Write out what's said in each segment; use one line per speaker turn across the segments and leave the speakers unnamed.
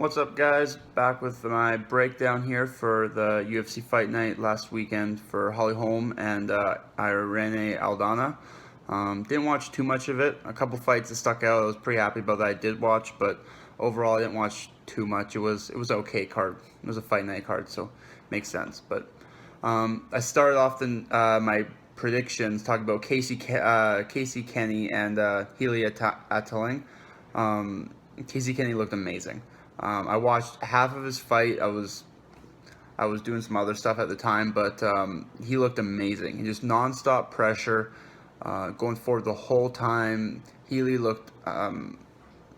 What's up, guys? Back with my breakdown here for the UFC fight night last weekend for Holm and Irene Aldana. Didn't watch too much of it. A couple fights that stuck out. I was pretty happy about that. I did watch, but overall, I didn't watch too much. It was okay card. It was a fight night card, so makes sense. But I started off my predictions talking about Casey Kenny and Healy Ataling. Casey Kenny looked amazing. I watched half of his fight. I was doing some other stuff at the time, but he looked amazing. He just nonstop pressure, going forward the whole time. Healy looked.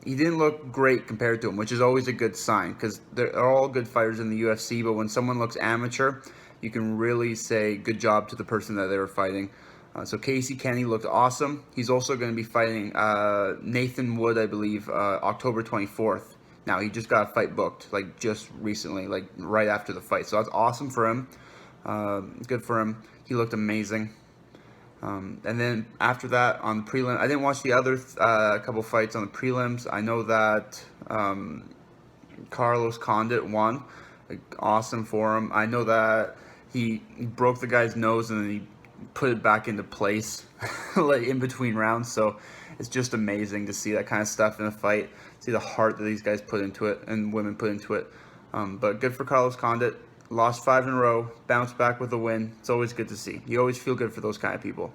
He didn't look great compared to him, which is always a good sign because they're all good fighters in the UFC. But when someone looks amateur, you can really say good job to the person that they were fighting. So Casey Kenny looked awesome. He's also going to be fighting Nathan Wood, I believe, October 24th. Now, he just got a fight booked, like, just recently, like, right after the fight. So that's awesome for him. Good for him. He looked amazing. And then after that, on the prelim, I didn't watch the other couple fights on the prelims. I know that Carlos Condit won. Like, awesome for him. I know that he broke the guy's nose and then he put it back into place like in between rounds. So it's just amazing to see that kind of stuff in a fight, see the heart that these guys put into it and women put into it. But good for Carlos Condit. Lost 5 in a row, bounced back with a win. It's always good to see. You always feel good for those kind of people.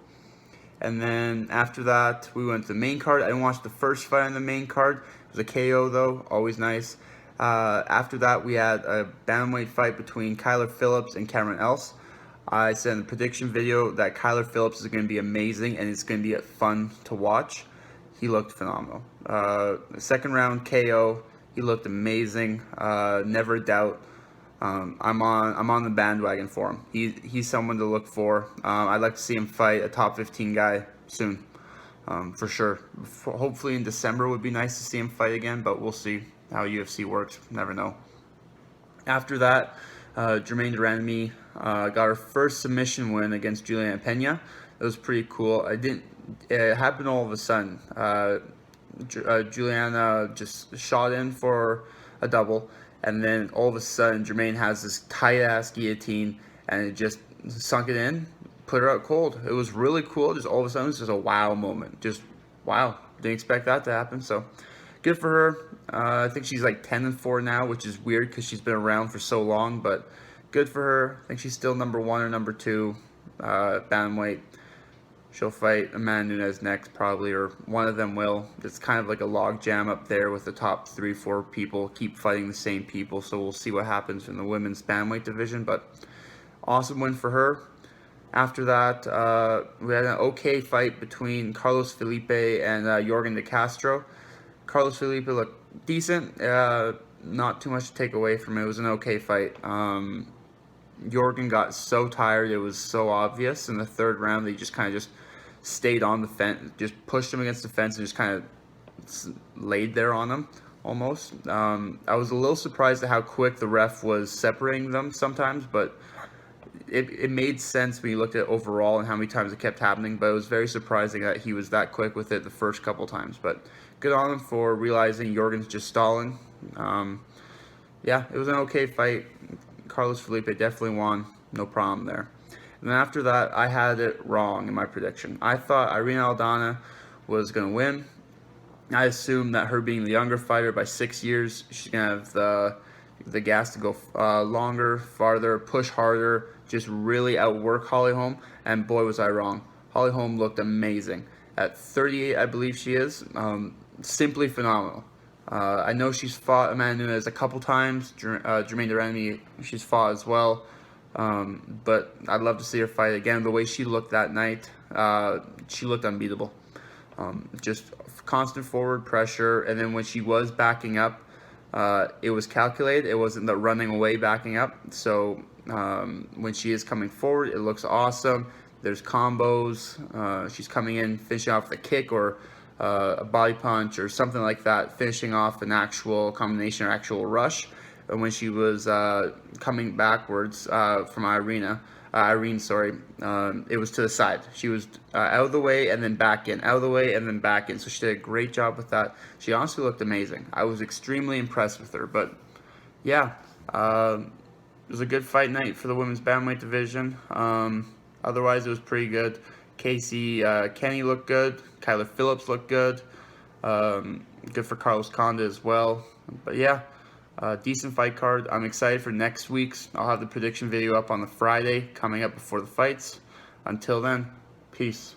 And then after that, we went to the main card. I didn't watch the first fight on the main card. It was a KO though, always nice. After that, we had a bantamweight fight between Kyler Phillips and Cameron Else. I said in the prediction video that Kyler Phillips is going to be amazing and it's going to be fun to watch. He looked phenomenal. Second round KO. He looked amazing. Never a doubt. I'm on the bandwagon for him. He's someone to look for. I'd like to see him fight a top 15 guy soon, for sure. Hopefully in December would be nice to see him fight again, but we'll see how UFC works. Never know. After that, Germaine de Randamie got her first submission win against Juliana Pena. It was pretty cool. It happened all of a sudden. Juliana just shot in for a double, and then all of a sudden Germaine has this tight-ass guillotine, and it just sunk it in, put her out cold. It was really cool. Just all of a sudden, it was just a wow moment. Just wow. Didn't expect that to happen. So good for her. I think she's like 10-4 now, which is weird because she's been around for so long, but good for her. I think she's still number 1 or number 2 bantamweight. She'll fight Amanda Nunes next, probably, or one of them will. It's kind of like a log jam up there with the top 3-4 people. Keep fighting the same people, so we'll see what happens in the women's bantamweight division. But awesome win for her. After that, we had an okay fight between Carlos Felipe and Jorgen de Castro. Carlos Felipe looked decent. Not too much to take away from it. It was an okay fight. Jorgen got so tired, it was so obvious. In the third round, they just kind of stayed on the fence, just pushed him against the fence and just kind of laid there on him almost. I was a little surprised at how quick the ref was separating them sometimes, but it made sense when you looked at overall and how many times it kept happening. But it was very surprising that he was that quick with it the first couple times. But good on him for realizing Jorgen's just stalling. Yeah, it was an okay fight. Carlos Felipe definitely won. No problem there. And then after that, I had it wrong in my prediction. I thought Irene Aldana was going to win. I assumed that her being the younger fighter by 6 years, she's going to have the gas to go longer, farther, push harder, just really outwork Holly Holm. And boy, was I wrong. Holly Holm looked amazing. At 38, I believe she is. Simply phenomenal. I know she's fought Amanda Nunes a couple times. Germaine de Randamie, she's fought as well. But I'd love to see her fight again. The way she looked that night, she looked unbeatable. Just constant forward pressure. And then when she was backing up, it was calculated. It wasn't the running away backing up. So when she is coming forward, it looks awesome. There's combos. She's coming in, finishing off with a kick or a body punch or something like that, finishing off an actual combination or actual rush. And when she was coming backwards from Irina, Irene, sorry. It was to the side. She was out of the way and then back in, out of the way and then back in. So she did a great job with that. She honestly looked amazing. I was extremely impressed with her. But yeah, it was a good fight night for the women's bantamweight division. Otherwise, it was pretty good. Casey Kenny looked good. Kyler Phillips looked good. Good for Carlos Condit as well. But yeah, decent fight card. I'm excited for next week's. I'll have the prediction video up on the Friday coming up before the fights. Until then, peace.